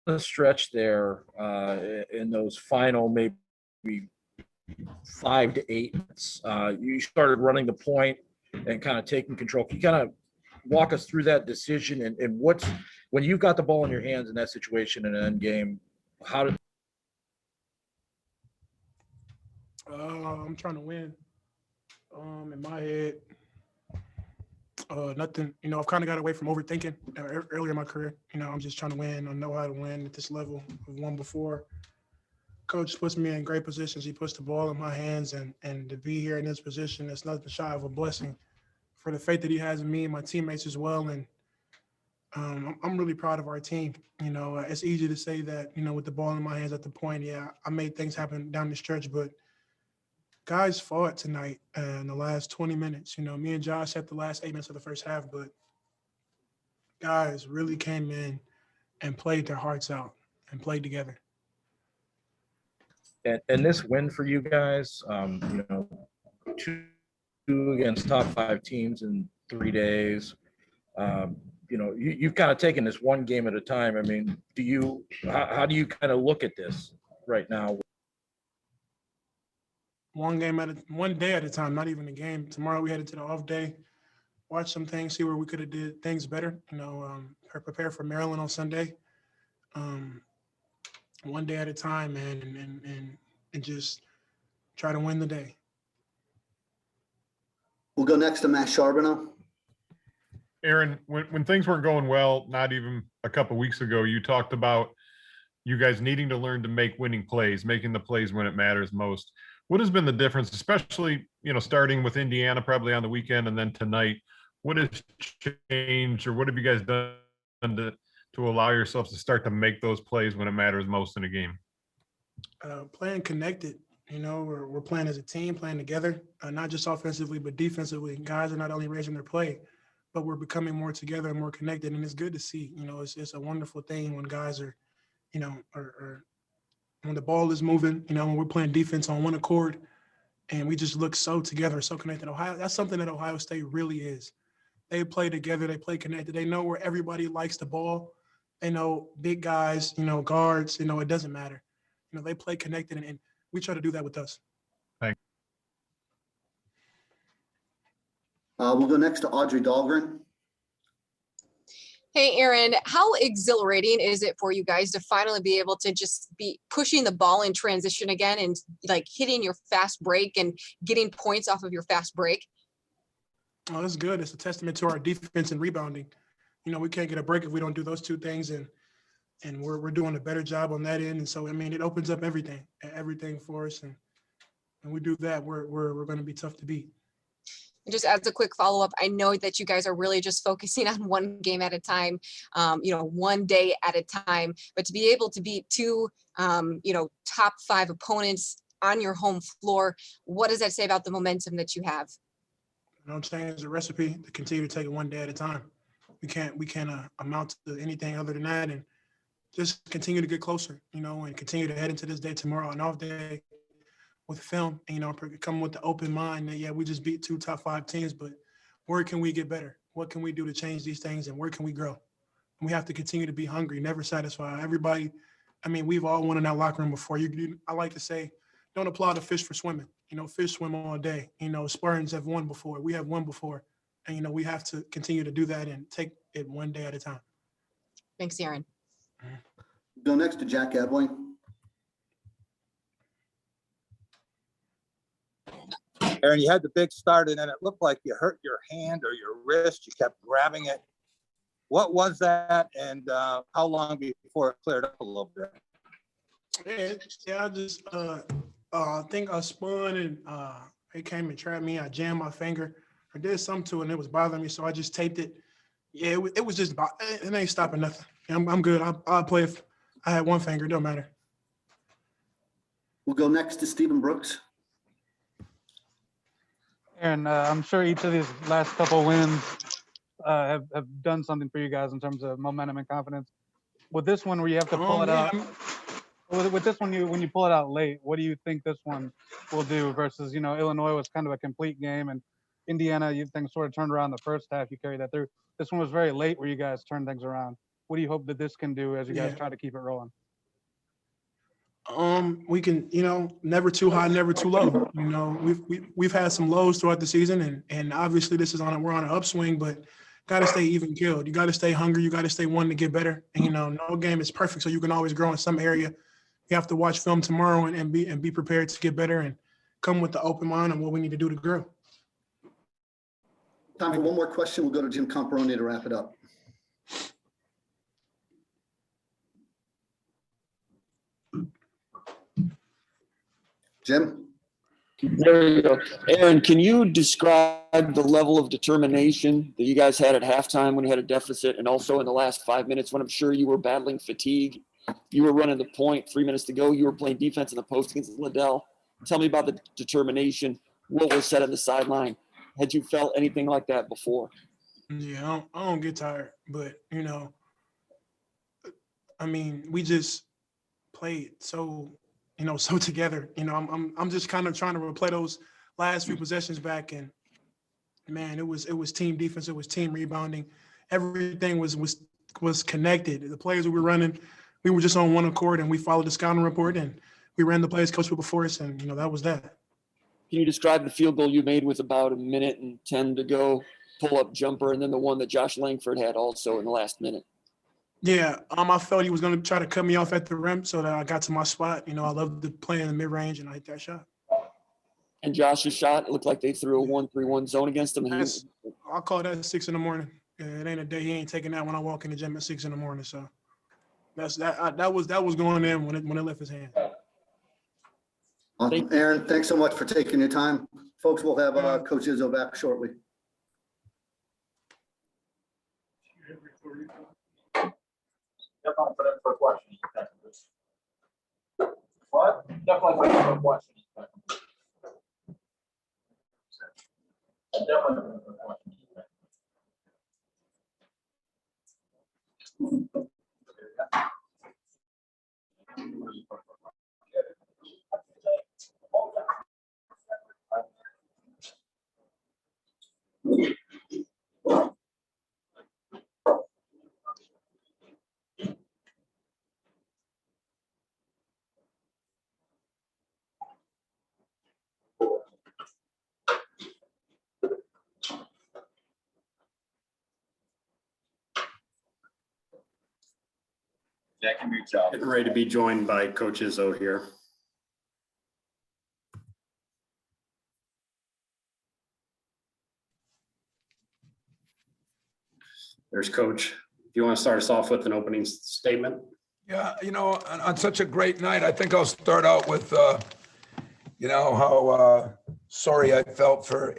the stretch there in those final maybe 5 to 8 minutes, you started running the point and kind of taking control. Can you kind of walk us through that decision and what's when you've got the ball in your hands in that situation in an end game? How did I'm trying to win. In my head, nothing. I've kind of got away from overthinking earlier in my career. I'm just trying to win. I know how to win at this level. I've won before. Coach puts me in great positions. He puts the ball in my hands, and to be here in this position, it's nothing shy of a blessing for the faith that he has in me and my teammates as well. And I'm really proud of our team. It's easy to say that, with the ball in my hands at the point, yeah, I made things happen down the stretch, but guys fought tonight in the last 20 minutes. Me and Josh had the last 8 minutes of the first half, but guys really came in and played their hearts out and played together. and this win for you guys, two against top 5 teams in 3 days. You've kind of taken this one game at a time. I mean, how do you kind of look at this right now? One day at a time, not even a game. Tomorrow we headed to the off day, watch some things, see where we could have did things better. Prepare for Maryland on Sunday. One day at a time, man, and just try to win the day. We'll go next to Matt Charbonneau. Aaron, when things weren't going well, not even a couple of weeks ago, you talked about you guys needing to learn to make winning plays, making the plays when it matters most. What has been the difference, especially, starting with Indiana probably on the weekend and then tonight? What has changed, or what have you guys done to allow yourselves to start to make those plays when it matters most in a game? Playing connected. We're playing as a team, playing together, not just offensively, but defensively. Guys are not only raising their play, but we're becoming more together and more connected. And it's good to see. It's a wonderful thing when guys are, when the ball is moving, when we're playing defense on one accord and we just look so together, so connected. That's something that Ohio State really is. They play together, they play connected. They know where everybody likes the ball. They know big guys, guards, it doesn't matter. They play connected, and we try to do that with us. Thanks. We'll go next to Audrey Dahlgren. Hey, Aaron, how exhilarating is it for you guys to finally be able to just be pushing the ball in transition again and like hitting your fast break and getting points off of your fast break? Oh, that's good. It's a testament to our defense and rebounding. We can't get a break if we don't do those two things, and we're doing a better job on that end. And so, it opens up everything for us, and we do that, we're going to be tough to beat. And just as a quick follow-up, I know that you guys are really just focusing on one game at a time, one day at a time, but to be able to beat two, top 5 opponents on your home floor, what does that say about the momentum that you have? Don't change the recipe, to continue to take it one day at a time. We can't amount to anything other than that, and just continue to get closer, and continue to head into this day tomorrow, an off day with film, and, come with the open mind that, yeah, we just beat 2 top 5 teams, but where can we get better? What can we do to change these things, and where can we grow? And we have to continue to be hungry, never satisfied. Everybody, we've all won in that locker room before. I like to say, don't applaud a fish for swimming. Fish swim all day. Spartans have won before. We have won before. And, we have to continue to do that and take it one day at a time. Thanks, Aaron. Go next to Jack Ebling. Aaron, you had the big start, and then it looked like you hurt your hand or your wrist. You kept grabbing it. What was that, and how long before it cleared up a little bit? Yeah, I just I think I spun, and it came and trapped me. I jammed my finger. I did something to it, and it was bothering me, so I just taped it. Yeah, it was just it ain't stopping nothing. I'm good. I'll play if I had one finger. It don't matter. We'll go next to Stephen Brooks. And I'm sure each of these last couple wins have done something for you guys in terms of momentum and confidence. With this one, where you have to pull it out, with this one, when you pull it out late, what do you think this one will do versus, Illinois was kind of a complete game, and Indiana, things sort of turned around the first half. You carried that through. This one was very late where you guys turned things around. what do you hope that this can do as you guys Yeah. try to keep it rolling? We can, never too high, never too low. We've had some lows throughout the season, and obviously we're on an upswing, but got to stay even keeled. You got to stay hungry. You got to stay wanting to get better. And no game is perfect, so you can always grow in some area. You have to watch film tomorrow and be prepared to get better and come with the open mind on what we need to do to grow. Time for one more question. We'll go to Jim Comparoni to wrap it up. Jim? There you go. Aaron, can you describe the level of determination that you guys had at halftime when you had a deficit, and also in the last 5 minutes when I'm sure you were battling fatigue? You were running the point, 3 minutes to go. You were playing defense in the post against Liddell. Tell me about the determination. What was said on the sideline? Had you felt anything like that before? Yeah, I don't get tired, but we just played so together. I'm just kind of trying to replay those last few possessions back, and man, it was team defense, it was team rebounding, everything was connected. The plays we were running, we were just on one accord, and we followed the scouting report, and we ran the plays coach put before us, and that was that. Can you describe the field goal you made with about 1:10 to go, pull-up jumper, and then the one that Josh Lankford had also in the last minute? Yeah, I felt he was going to try to cut me off at the rim so that I got to my spot. I love to play in the mid-range, and I hit that shot. And Josh's shot, it looked like they threw a 1-3-1 zone against him. I'll call that at 6 a.m. It ain't a day he ain't taking that when I walk in the gym at 6 a.m. So that was going in when it left his hand. Awesome. Aaron, thanks so much for taking your time. Folks, we'll have Coach Izzo back shortly. Definitely put in for questions. What? Definitely put in for questions. Definitely put in for questions. Getting ready to be joined by Coach Izzo here. There's Coach. If you want to start us off with an opening statement. Yeah, on such a great night, I think I'll start out with, how sorry I felt for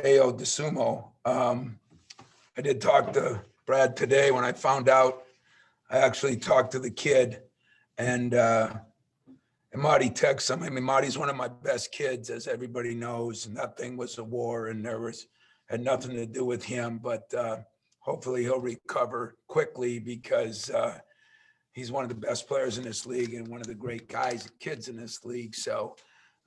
Ao DeSumo. I did talk to Brad today when I found out. I actually talked to the kid, and Marty texts him. I mean, Marty's one of my best kids, as everybody knows, and that thing was a war, and had nothing to do with him, but hopefully he'll recover quickly because he's one of the best players in this league and one of the great kids in this league. So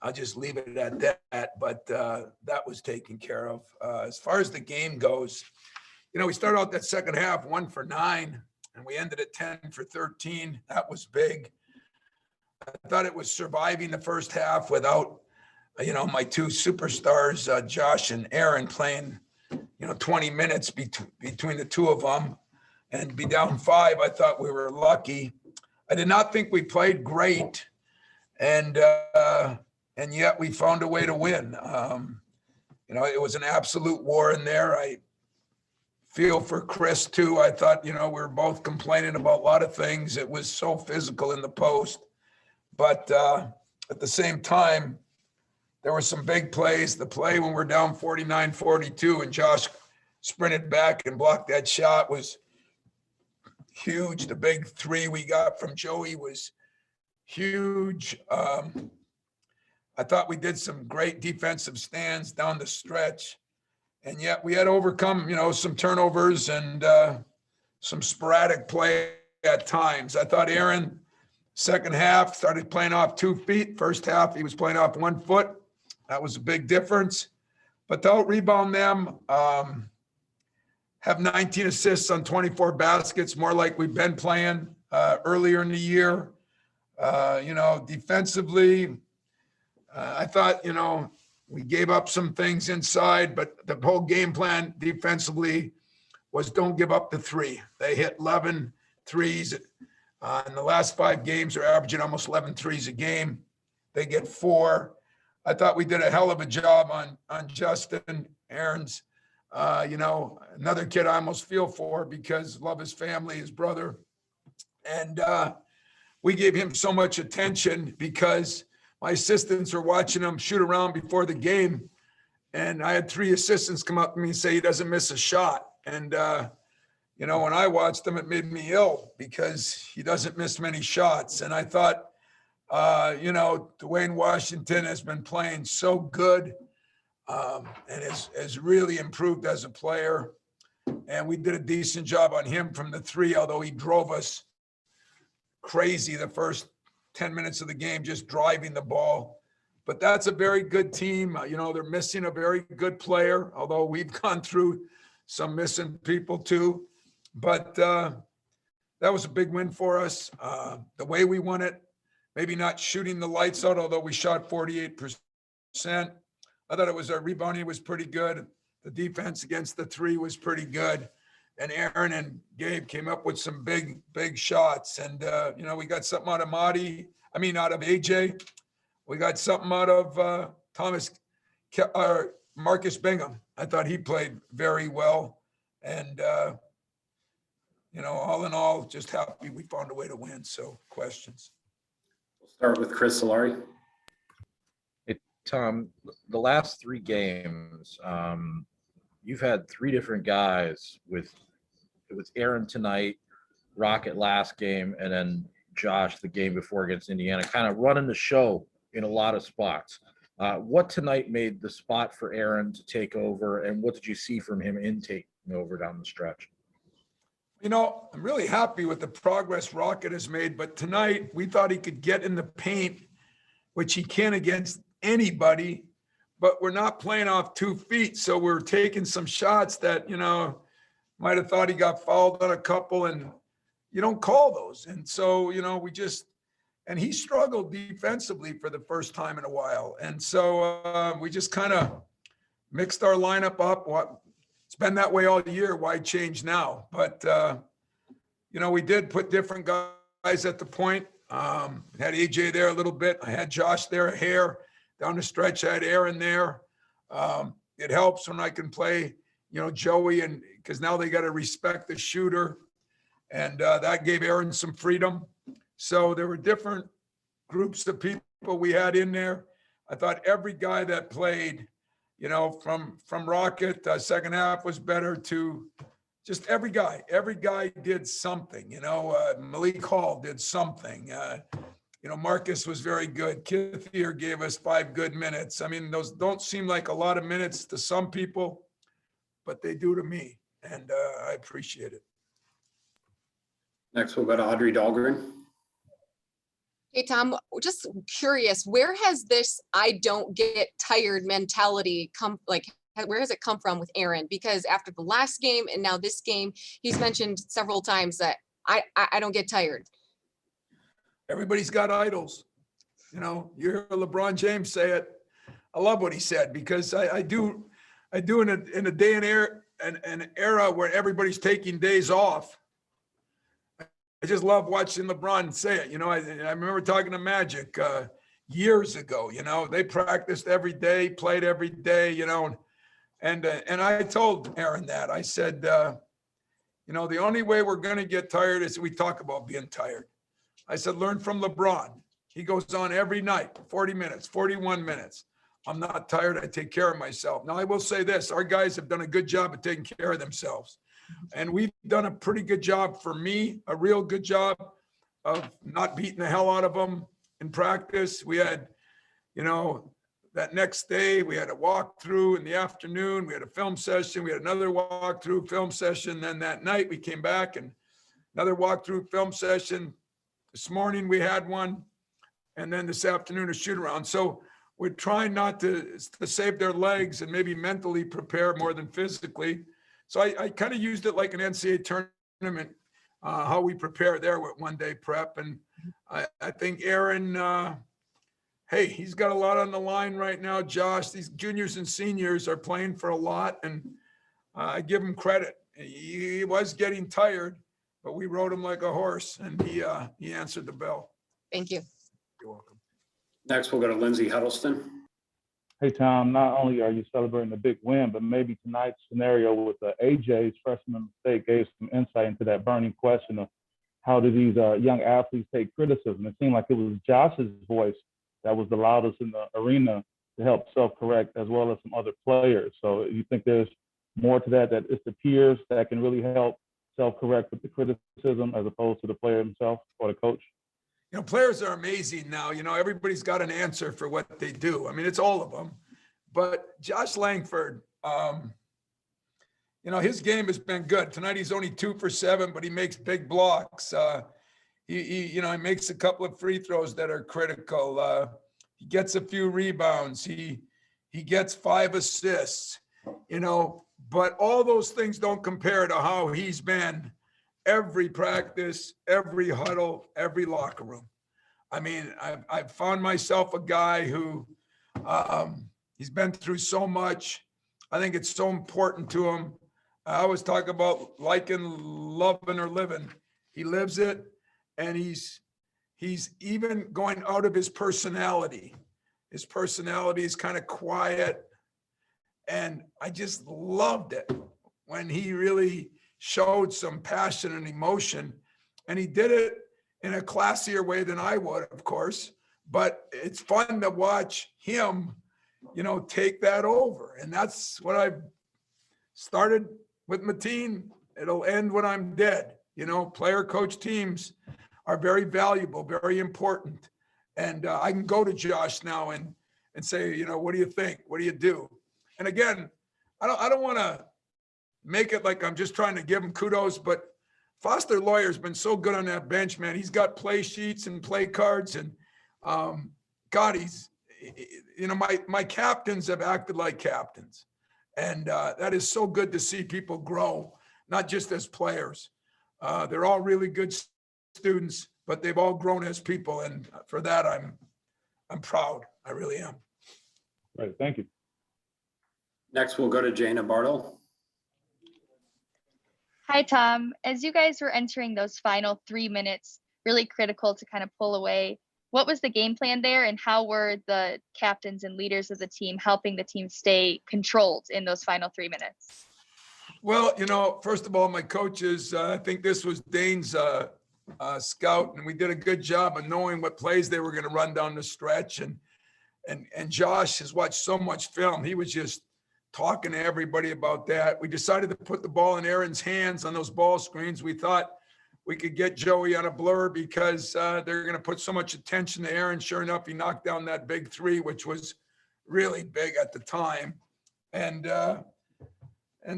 I'll just leave it at that, but that was taken care of. As far as the game goes, we started out that second half 1 for 9, and we ended at 10 for 13. That was big. I thought it was surviving the first half without, my two superstars, Josh and Aaron, playing, 20 minutes between the two of them, and be down 5. I thought we were lucky. I did not think we played great, and yet we found a way to win. It was an absolute war in there. I feel for Chris too. I thought, we were both complaining about a lot of things. It was so physical in the post, but at the same time, there were some big plays. The play when we're down 49-42 and Josh sprinted back and blocked that shot was huge. The big 3 we got from Joey was huge. I thought we did some great defensive stands down the stretch, and yet we had to overcome, some turnovers and some sporadic play at times. I thought Aaron, second half, started playing off 2 feet. First half, he was playing off 1 foot. That was a big difference. But to out-rebound them, have 19 assists on 24 baskets, more like we've been playing earlier in the year. Defensively, I thought, we gave up some things inside, but the whole game plan defensively was don't give up the three. They hit 11 threes. In the last 5 games, they're averaging almost 11 threes a game. They get 4. I thought we did a hell of a job on Justin Aaron's. Another kid I almost feel for because love his family, his brother. And we gave him so much attention because my assistants were watching him shoot around before the game. And I had 3 assistants come up to me and say he doesn't miss a shot. And, when I watched him, it made me ill because he doesn't miss many shots. And I thought, Dwayne Washington has been playing so good and has really improved as a player. And we did a decent job on him from the 3, although he drove us crazy the first 10 minutes of the game, just driving the ball. But that's a very good team. They're missing a very good player, although we've gone through some missing people too. But that was a big win for us. The way we won it, maybe not shooting the lights out, although we shot 48%. I thought it was our rebounding was pretty good. The defense against the 3 was pretty good. And Aaron and Gabe came up with some big shots. And, we got something out of out of AJ. We got something out of Marcus Bingham. I thought he played very well. And, all in all, just happy we found a way to win. So questions. We'll start with Chris Solari. Hey, Tom, the last 3 games, you've had 3 different guys with Aaron tonight, Rocket last game, and then Josh the game before against Indiana, kind of running the show in a lot of spots. What tonight made the spot for Aaron to take over, and what did you see from him in taking over down the stretch? I'm really happy with the progress Rocket has made, but tonight we thought he could get in the paint, which he can against anybody, but we're not playing off 2 feet. So we're taking some shots that, might have thought he got fouled on a couple, and you don't call those. And so, and he struggled defensively for the first time in a while. And so we just kind of mixed our lineup up. It's been that way all year. Why change now? But, we did put different guys at the point. Had AJ there a little bit. I had Josh there a hair. Down the stretch, I had Aaron there. It helps when I can play, Joey, and because now they got to respect the shooter. And that gave Aaron some freedom. So there were different groups of people we had in there. I thought every guy that played, from Rocket, second half was better to just every guy did something, Malik Hall did something. Marcus was very good. Kithier gave us 5 good minutes. I mean, those don't seem like a lot of minutes to some people, but they do to me. And I appreciate it. Next, we'll go to Audrey Dahlgren. Hey, Tom, just curious, where has this "I don't get tired" mentality come, where has it come from with Aaron? Because after the last game and now this game, he's mentioned several times that I don't get tired. Everybody's got idols. You hear LeBron James say it. I love what he said because I do in a day and an era where everybody's taking days off. I just love watching LeBron say it. I remember talking to Magic years ago. They practiced every day, played every day. And I told Aaron that. I said, the only way we're going to get tired is we talk about being tired. I said, learn from LeBron. He goes on every night, 40 minutes, 41 minutes. I'm not tired. I take care of myself. Now, I will say this. Our guys have done a good job of taking care of themselves. And we've done a pretty good job, for me, a real good job of not beating the hell out of them in practice. We had, that next day we had a walkthrough in the afternoon. We had a film session. We had another walkthrough film session. Then that night we came back and another walkthrough film session. This morning we had one. And then this afternoon a shoot around. So we're trying not to save their legs and maybe mentally prepare more than physically So I kind of used it like an NCAA tournament, how we prepare there with 1-day prep. And I think Aaron, hey, he's got a lot on the line right now. Josh, these juniors and seniors are playing for a lot, and I give him credit. He was getting tired, but we rode him like a horse, and he answered the bell. Thank you. You're welcome. Next, we'll go to Lindsay Huddleston. Hey, Tom, not only are you celebrating a big win, but maybe tonight's scenario with AJ's freshman mistake gave some insight into that burning question of how do these young athletes take criticism. It seemed like it was Josh's voice that was the loudest in the arena to help self-correct, as well as some other players. So you think there's more to that it's the peers that can really help self-correct with the criticism as opposed to the player himself or the coach? You know, players are amazing now. You know, everybody's got an answer for what they do. I mean, it's all of them. But Josh Lankford, you know, his game has been good. Tonight he's only 2 for 7, but he makes big blocks. He makes a couple of free throws that are critical. He gets a few rebounds. He gets 5 assists. You know, but all those things don't compare to how he's been every practice, every huddle, every locker room. I mean, I've found myself a guy who he's been through so much. I think it's so important to him. I always talk about liking, loving, or living. He lives it, and he's even going out of his personality. His personality is kind of quiet, and I just loved it when he really showed some passion and emotion, and he did it in a classier way than I would, of course, but it's fun to watch him, you know, take that over. And that's what I've started with my team. It'll end when I'm dead. You know, player coach teams are very valuable, very important. And I can go to Josh now and say, you know, what do you think? What do you do? And again, I don't want to make it like I'm just trying to give him kudos, but Foster Lawyer's been so good on that bench, man. He's got play sheets and play cards, and God, he's, you know, my captains have acted like captains, and that is so good to see people grow, not just as players. They're all really good students, but they've all grown as people, and for that I'm proud. I really am. Right, thank you. Next, we'll go to Jaina Bartle. Hi, Tom. As you guys were entering those final 3 minutes, really critical to kind of pull away, what was the game plan there, and how were the captains and leaders of the team helping the team stay controlled in those final 3 minutes? Well, you know, first of all, my coaches, I think this was Dane's scout, and we did a good job of knowing what plays they were going to run down the stretch. And Josh has watched so much film. He was just talking to everybody about that. We decided to put the ball in Aaron's hands on those ball screens. We thought we could get Joey on a blur because they're going to put so much attention to Aaron. Sure enough, he knocked down that big 3, which was really big at the time. And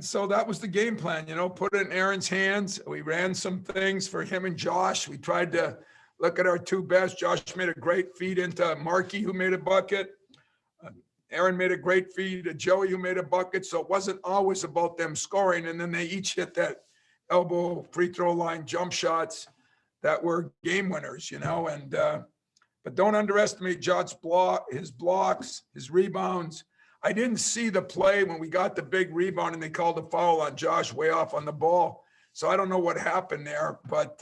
so that was the game plan, you know, put it in Aaron's hands. We ran some things for him and Josh. We tried to look at our 2 best. Josh made a great feed into Markey, who made a bucket. Aaron made a great feed to Joey, who made a bucket. So it wasn't always about them scoring. And then they each hit that elbow free throw line jump shots that were game winners, you know. And but don't underestimate Josh's his blocks, his rebounds. I didn't see the play when we got the big rebound and they called a foul on Josh way off on the ball. So I don't know what happened there, but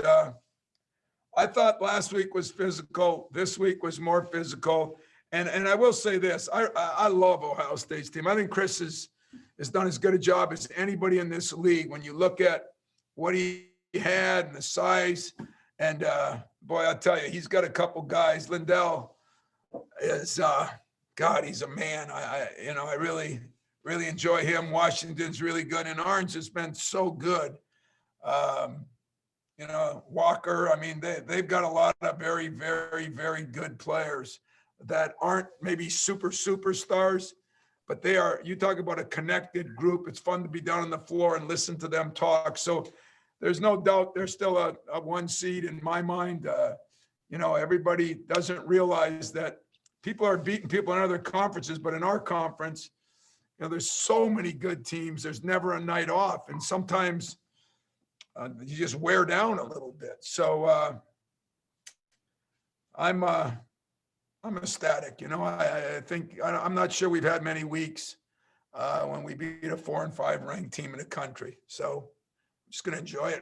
I thought last week was physical. This week was more physical. And I will say this, I love Ohio State's team. I think Chris has done as good a job as anybody in this league when you look at what he had and the size. And boy, I'll tell you, he's got a couple guys. Lindell is, God, he's a man. I really, really enjoy him. Washington's really good. And Orange has been so good. You know, Walker, I mean, they've got a lot of very, very, very good players that aren't maybe superstars, but they are. You talk about a connected group. It's fun to be down on the floor and listen to them talk. So there's no doubt they're still a 1 seed in my mind. You know, everybody doesn't realize that people are beating people in other conferences, but in our conference, there's so many good teams. There's never a night off. And sometimes you just wear down a little bit. So I'm ecstatic. I think I'm not sure we've had many weeks when we beat a 4 and 5 ranked team in the country. So I'm just going to enjoy it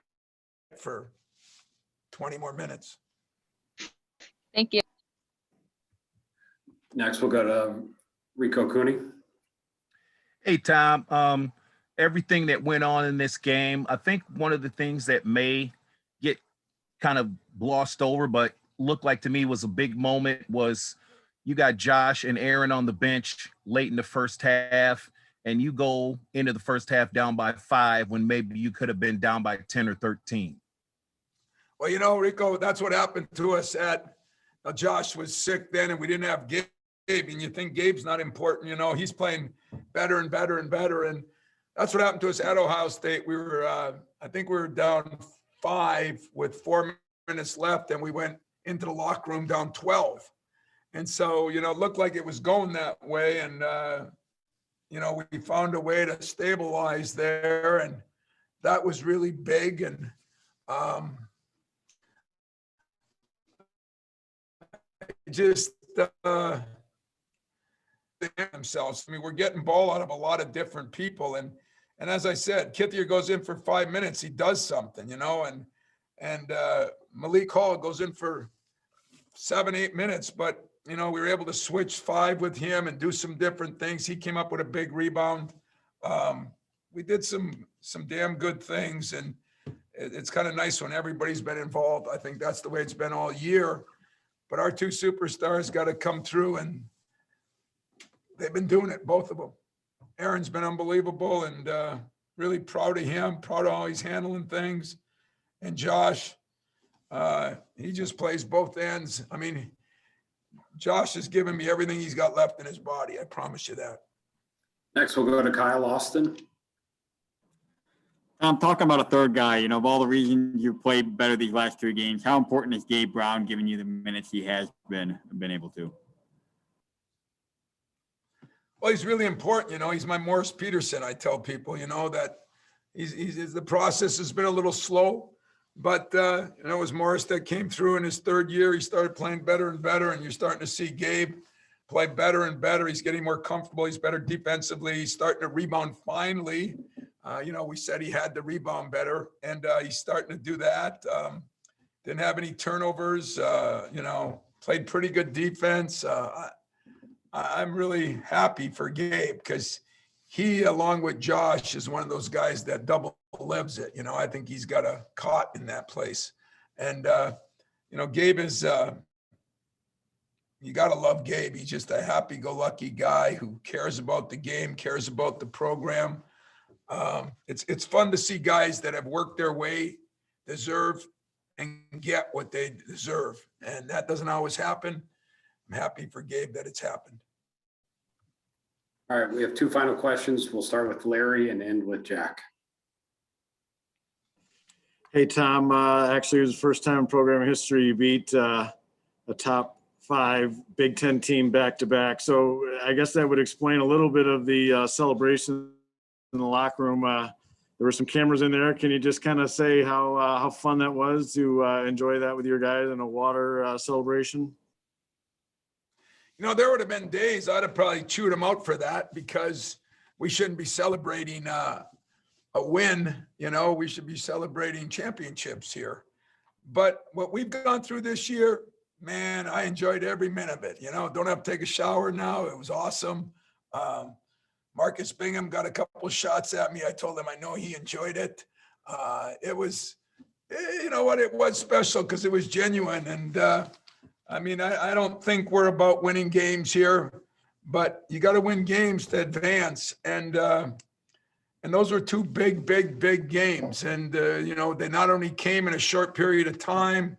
for 20 more minutes. Thank you. Next, we'll go to Rico Cooney. Hey, Tom. Everything that went on in this game, I think one of the things that may get kind of glossed over, but looked like to me was a big moment, was you got Josh and Aaron on the bench late in the first half, and you go into the first half down by 5 when maybe you could have been down by 10 or 13. Well, Rico, that's what happened to us Josh was sick then, and we didn't have Gabe, and you think Gabe's not important. He's playing better and better and better. And that's what happened to us at Ohio State. We were, I think we were down 5 with 4 minutes left, and we went into the locker room down 12. And so, it looked like it was going that way. And, we found a way to stabilize there, and that was really big. And, just themselves. I mean, we're getting ball out of a lot of different people, and as I said, Kithier goes in for 5 minutes, he does something, and Malik Hall goes in for 7-8 minutes, but we were able to switch 5 with him and do some different things. He came up with a big rebound. We did some damn good things, and it's kind of nice when everybody's been involved. I think that's the way it's been all year. But our 2 superstars got to come through, and they've been doing it, both of them. Aaron's been unbelievable, and really proud of him, proud of how he's handling things. And Josh, he just plays both ends. I mean, Josh has given me everything he's got left in his body. I promise you that. Next, we'll go to Kyle Austin. I'm talking about a third guy, of all the reasons you played better these last 3 games, how important is Gabe Brown giving you the minutes he has been able to? Well, he's really important. He's my Morris Peterson. I tell people, that he's the process has been a little slow, but it was Morris that came through in his 3rd year. He started playing better and better, and you're starting to see Gabe play better and better. He's getting more comfortable. He's better defensively. He's starting to rebound finally. We said he had to rebound better, and he's starting to do that. Didn't have any turnovers, played pretty good defense. I'm really happy for Gabe because he, along with Josh, is one of those guys that double lives it. I think he's got a cot in that place. And, Gabe is, you got to love Gabe. He's just a happy-go-lucky guy who cares about the game, cares about the program. It's fun to see guys that have worked their way, deserve, and get what they deserve. And that doesn't always happen. I'm happy for Gabe that it's happened. All right, we have 2 final questions. We'll start with Larry and end with Jack. Hey, Tom, actually, it was the first time in program history you beat a top 5 Big Ten team back-to-back. So I guess that would explain a little bit of the celebration in the locker room. There were some cameras in there. Can you just kind of say how fun that was to enjoy that with your guys in a water celebration? There would have been days I'd have probably chewed him out for that because we shouldn't be celebrating a win. We should be celebrating championships here. But what we've gone through this year, man, I enjoyed every minute of it. Don't have to take a shower now. It was awesome. Marcus Bingham got a couple shots at me. I told him I know he enjoyed it. It was, it was special because it was genuine. And I don't think we're about winning games here, but you got to win games to advance. And those were 2 big games. And, they not only came in a short period of time,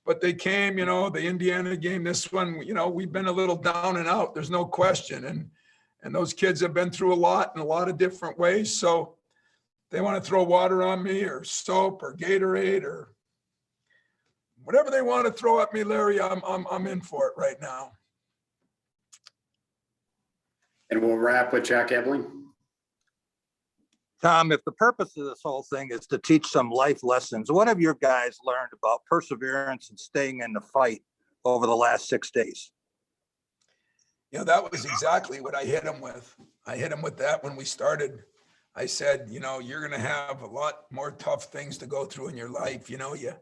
but they came, the Indiana game, this one, we've been a little down and out. There's no question. And those kids have been through a lot in a lot of different ways. So they want to throw water on me or soap or Gatorade or whatever they want to throw at me, Larry, I'm in for it right now. And we'll wrap with Jack Ebling. Tom, if the purpose of this whole thing is to teach some life lessons, what have your guys learned about perseverance and staying in the fight over the last 6 days? You know, that was exactly what I hit him with. I hit him with that when we started. I said, you know, you're going to have a lot more tough things to go through in your life. You know, you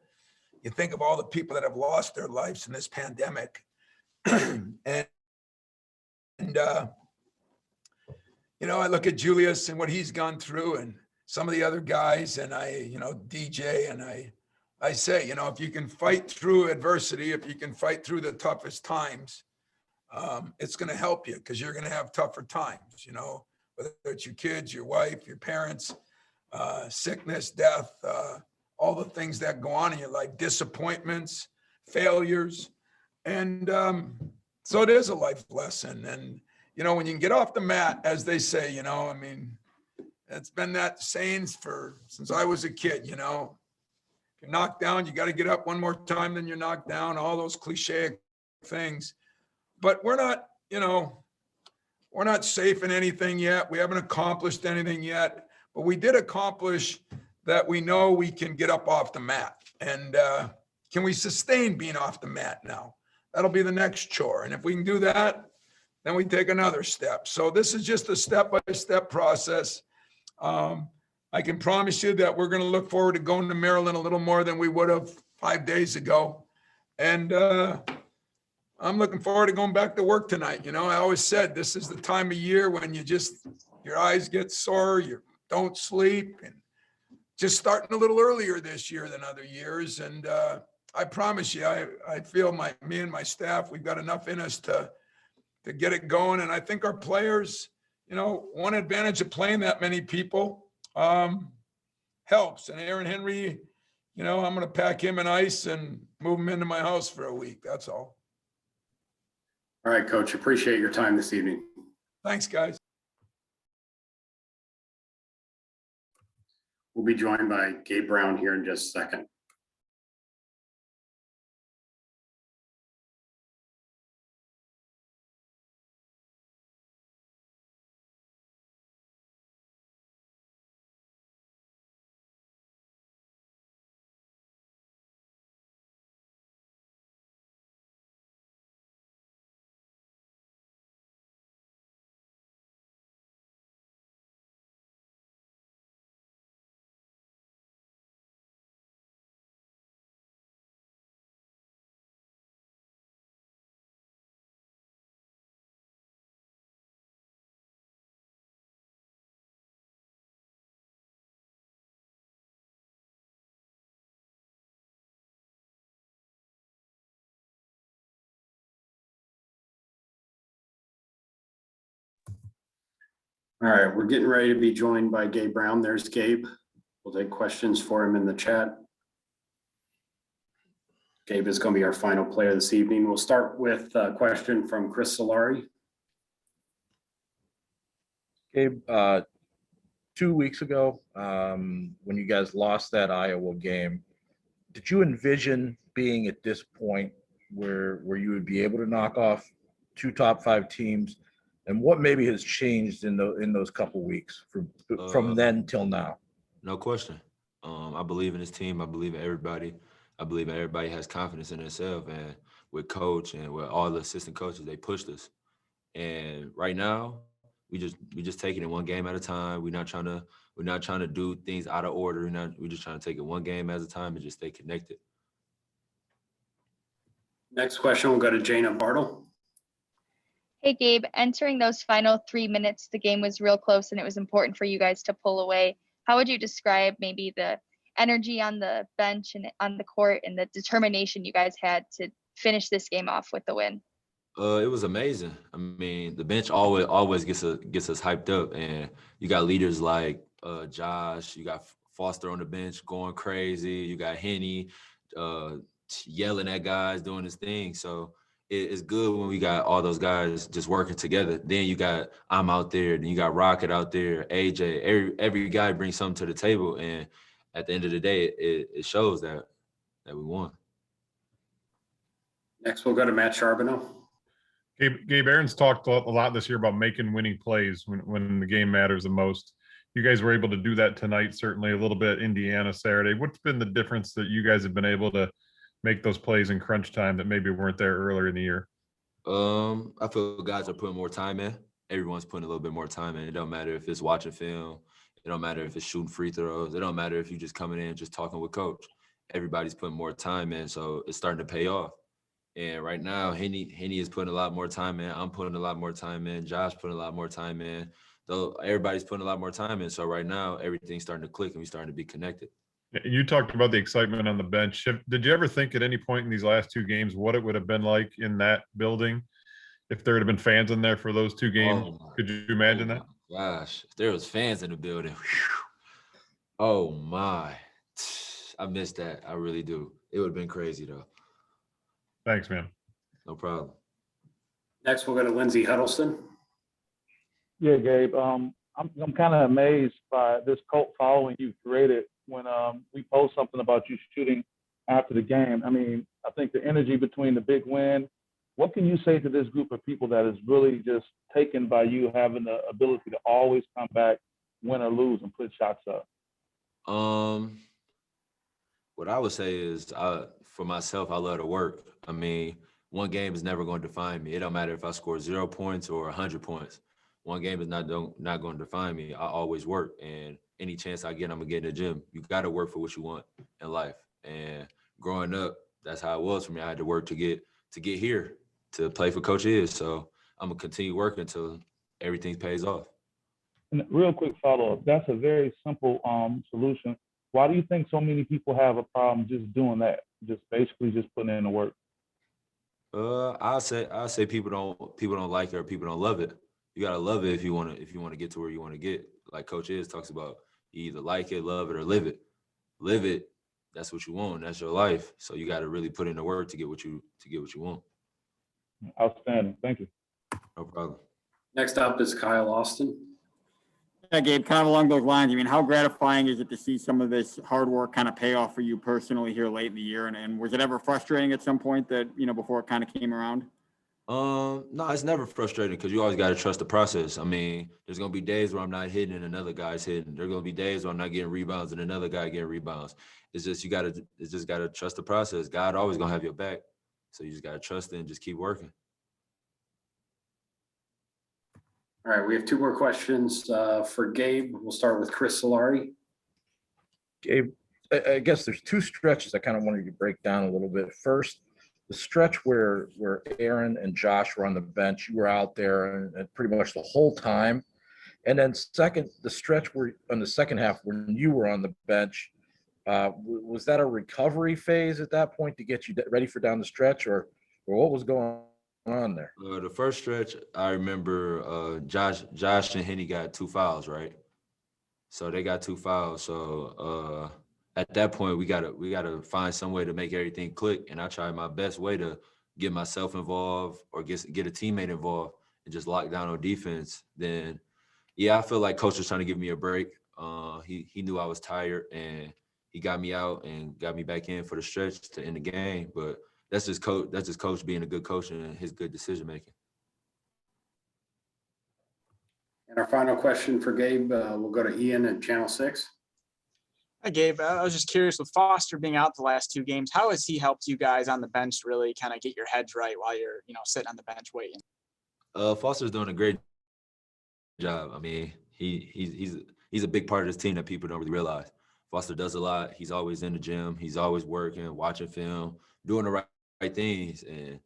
think of all the people that have lost their lives in this pandemic. and you know, I look at Julius and what he's gone through and some of the other guys, and DJ, and I say, you know, if you can fight through adversity, if you can fight through the toughest times, it's going to help you because you're going to have tougher times, you know, whether it's your kids, your wife, your parents, sickness, death, all the things that go on in your life, disappointments, failures. And so it is a life lesson. And, you know, when you can get off the mat, as they say, you know, I mean, it's been that saying since I was a kid, you know, if you're knocked down, you got to get up one more time than you're knocked down, all those cliche things. But we're not, you know, we're not safe in anything yet. We haven't accomplished anything yet, but we did accomplish that. We know we can get up off the mat. And can we sustain being off the mat now? That'll be the next chore. And if we can do that, then we take another step. So this is just a step-by-step process. I can promise you that we're going to look forward to going to Maryland a little more than we would have 5 days ago. And I'm looking forward to going back to work tonight. You know, I always said this is the time of year when your eyes get sore, you don't sleep, and just starting a little earlier this year than other years. And I promise you, I feel me and my staff, we've got enough in us to get it going. And I think our players, you know, one advantage of playing that many people helps. And Aaron Henry, you know, I'm going to pack him in ice and move him into my house for a week. That's all. All right, Coach, appreciate your time this evening. Thanks, guys. We'll be joined by Gabe Brown here in just a second. All right, we're getting ready to be joined by Gabe Brown. There's Gabe. We'll take questions for him in the chat. Gabe is going to be our final player this evening. We'll start with a question from Chris Solari. Gabe, 2 weeks ago, when you guys lost that Iowa game, did you envision being at this point where you would be able to knock off 2 top 5 teams? And what maybe has changed in those couple weeks from then till now? No question. I believe in this team. I believe in everybody. I believe everybody has confidence in themselves, and with coach and with all the assistant coaches, they pushed us. And right now, we just taking it one game at a time. We're not trying to do things out of order. We're just trying to take it one game at a time and just stay connected. Next question will go to Jaina Bartle. Hey, Gabe, entering those final 3 minutes, the game was real close and it was important for you guys to pull away. How would you describe maybe the energy on the bench and on the court and the determination you guys had to finish this game off with the win? It was amazing. I mean, the bench always gets us hyped up, and you got leaders like Josh, you got Foster on the bench going crazy, you got Henny yelling at guys, doing his thing. So it's good when we got all those guys just working together. Then you got I'm out there, then you got Rocket out there, AJ. Every guy brings something to the table, and at the end of the day, it shows that we won. Next, we'll go to Matt Charbonneau. Gabe, Aaron's talked a lot this year about making winning plays when the game matters the most. You guys were able to do that tonight, certainly a little bit Indiana Saturday. What's been the difference that you guys have been able to make those plays in crunch time that maybe weren't there earlier in the year? I feel guys are putting more time in. Everyone's putting a little bit more time in. It don't matter if it's watching film. It don't matter if it's shooting free throws. It don't matter if you're just coming in just talking with coach. Everybody's putting more time in, so it's starting to pay off. And right now, Henny is putting a lot more time in. I'm putting a lot more time in. Josh putting a lot more time in. Though everybody's putting a lot more time in. So right now, everything's starting to click and we're starting to be connected. You talked about the excitement on the bench. Did you ever think at any point in these last two games what it would have been like in that building if there had been fans in there for those two games? Could you imagine that? Gosh, if there was fans in the building, whew, oh my, I missed that. I really do. It would have been crazy though. Thanks, man. No problem. Next, we'll go to Lindsay Huddleston. Yeah, Gabe. I'm kind of amazed by this cult following you created when we post something about you shooting after the game. I mean, I think the energy between the big win. What can you say to this group of people that is really just taken by you having the ability to always come back, win or lose, and put shots up? What I would say is, for myself, I love to work. I mean, one game is never going to define me. It don't matter if I score 0 points or 100 points. One game is not going to define me. I always work, and any chance I get, I'm gonna get in the gym. You got to work for what you want in life. And growing up, that's how it was for me. I had to work to get here, to play for Coach Is. So I'm gonna continue working until everything pays off. And real quick follow-up. That's a very simple solution. Why do you think so many people have a problem just doing that? Just basically just putting in the work? I'll say people don't like it or people don't love it. You gotta love it if you wanna get to where you want to get. Like Coach Is talks about, you either like it, love it, or live it. Live it. That's what you want. That's your life. So you got to really put in the work to get what you want. Outstanding. Thank you. No problem. Next up is Kyle Austin. Yeah, Gabe, kind of along those lines, I mean, how gratifying is it to see some of this hard work kind of pay off for you personally here late in the year? And was it ever frustrating at some point that, before it kind of came around? No, it's never frustrating because you always got to trust the process. I mean, there's going to be days where I'm not hitting and another guy's hitting. There's going to be days where I'm not getting rebounds and another guy getting rebounds. It's just got to trust the process. God always going to have your back. So you just got to trust it and just keep working. All right, we have two more questions for Gabe. We'll start with Chris Solari. Gabe, I guess there's two stretches I kind of wanted you to break down a little bit. First, the stretch where Aaron and Josh were on the bench, you were out there and pretty much the whole time. And then second, the stretch where on the second half when you were on the bench, was that a recovery phase at that point to get you ready for down the stretch, or what was going on there? The first stretch, I remember Josh and Henny got 2 fouls, right? So they got 2 fouls. So at that point, we gotta find some way to make everything click. And I tried my best way to get myself involved or get a teammate involved and just lock down on defense. Then, yeah, I feel like coach was trying to give me a break. He knew I was tired and he got me out and got me back in for the stretch to end the game. But that's just coach being a good coach and his good decision making. And our final question for Gabe, we'll go to Ian at Channel 6. Hi, Gabe. I was just curious, with Foster being out the last 2 games, how has he helped you guys on the bench to really kind of get your heads right while you're, sitting on the bench waiting? Foster's doing a great job. I mean, he's a big part of this team that people don't really realize. Foster does a lot. He's always in the gym. He's always working, watching film, doing the right things, and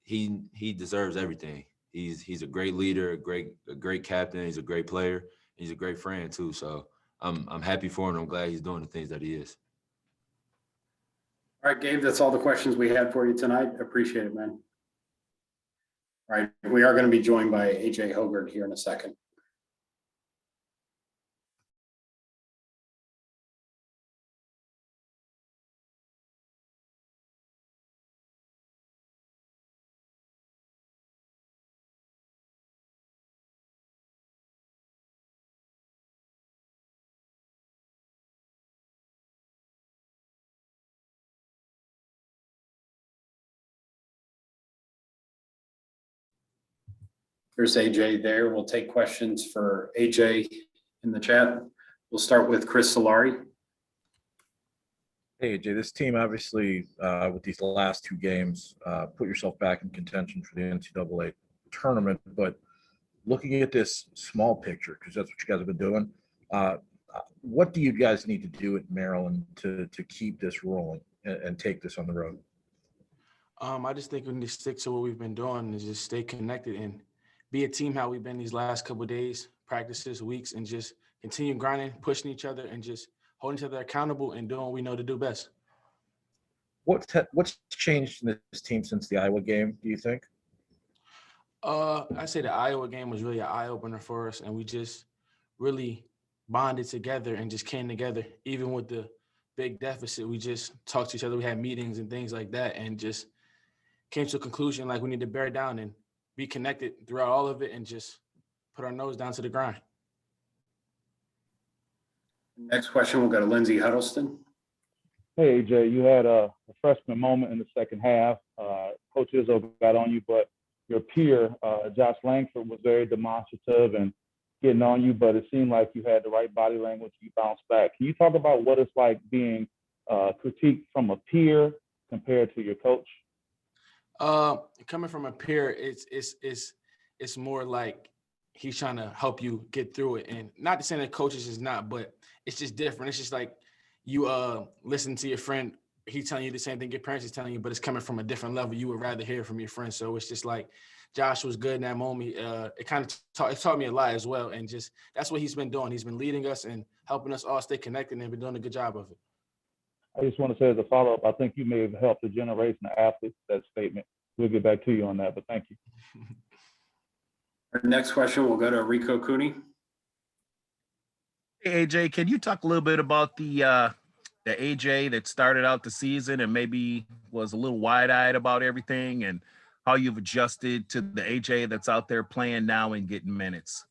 he deserves everything. He's a great leader, a great captain. He's a great player. He's a great friend too. So I'm happy for him. I'm glad he's doing the things that he is. All right, Gabe, that's all the questions we had for you tonight. Appreciate it, man. All right, we are going to be joined by AJ Hogard here in a second. Here's AJ there. We'll take questions for AJ in the chat. We'll start with Chris Solari. Hey, AJ, this team obviously with these last two games put yourself back in contention for the NCAA tournament, but looking at this small picture, because that's what you guys have been doing, what do you guys need to do at Maryland to keep this rolling and take this on the road? I just think we need to stick to what we've been doing and just stay connected and be a team how we've been these last couple of days, practices, weeks, and just continue grinding, pushing each other, and just holding each other accountable and doing what we know to do best. What's changed in this team since the Iowa game, do you think? I'd say the Iowa game was really an eye-opener for us, and we just really bonded together and just came together. Even with the big deficit, we just talked to each other. We had meetings and things like that and just came to a conclusion like we need to bear down and be connected throughout all of it and just put our nose down to the grind. Next question will go to Lindsay Huddleston. Hey, AJ, you had a freshman moment in the second half. Coach Izzo got on you, but your peer, Josh Lankford, was very demonstrative and getting on you, but it seemed like you had the right body language. You bounced back. Can you talk about what it's like being critiqued from a peer compared to your coach? Coming from a peer, it's more like he's trying to help you get through it. And not to say that coaches is not, but it's just different. It's just like you listen to your friend, he's telling you the same thing your parents is telling you, but it's coming from a different level. You would rather hear from your friend. So it's just like Josh was good in that moment. It kind of taught me a lot as well. And just that's what he's been doing. He's been leading us and helping us all stay connected and been doing a good job of it. I just want to say as a follow-up, I think you may have helped a generation of athletes with that statement. We'll get back to you on that, but thank you. Our next question will go to Rico Cooney. Hey, AJ, can you talk a little bit about the AJ that started out the season and maybe was a little wide-eyed about everything and how you've adjusted to the AJ that's out there playing now and getting minutes?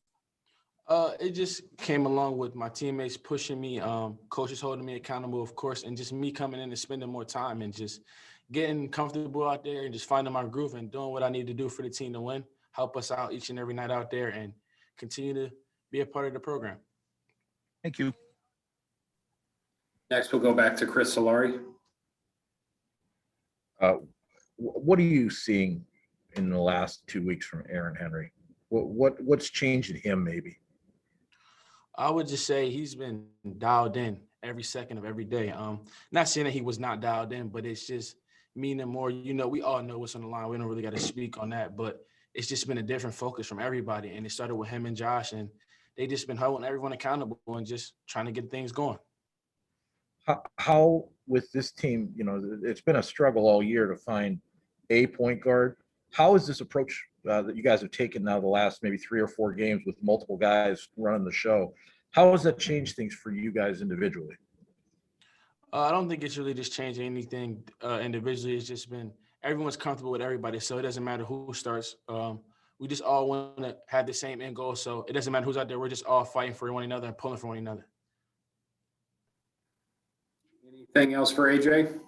It just came along with my teammates pushing me, coaches holding me accountable, of course, and just me coming in and spending more time and just getting comfortable out there and just finding my groove and doing what I need to do for the team to win, help us out each and every night out there and continue to be a part of the program. Thank you. Next, we'll go back to Chris Solari. What are you seeing in the last 2 weeks from Aaron Henry? What's changed in him maybe? I would just say he's been dialed in every second of every day. Not saying that he was not dialed in, but it's just meaning more, we all know what's on the line. We don't really got to speak on that, but it's just been a different focus from everybody. And it started with him and Josh, and they just been holding everyone accountable and just trying to get things going. How with this team, it's been a struggle all year to find a point guard. How is this approach that you guys have taken now the last maybe 3 or 4 games with multiple guys running the show? How has that changed things for you guys individually? I don't think it's really just changed anything individually. It's just been everyone's comfortable with everybody, so it doesn't matter who starts. We just all want to have the same end goal, so it doesn't matter who's out there. We're just all fighting for one another and pulling for one another. Anything else for AJ?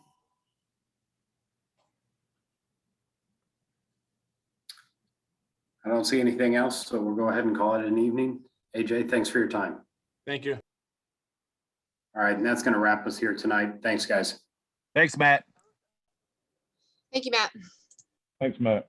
I don't see anything else, so we'll go ahead and call it an evening. AJ, thanks for your time. Thank you. All right, and that's going to wrap us here tonight. Thanks, guys. Thanks, Matt. Thank you, Matt. Thanks, Matt.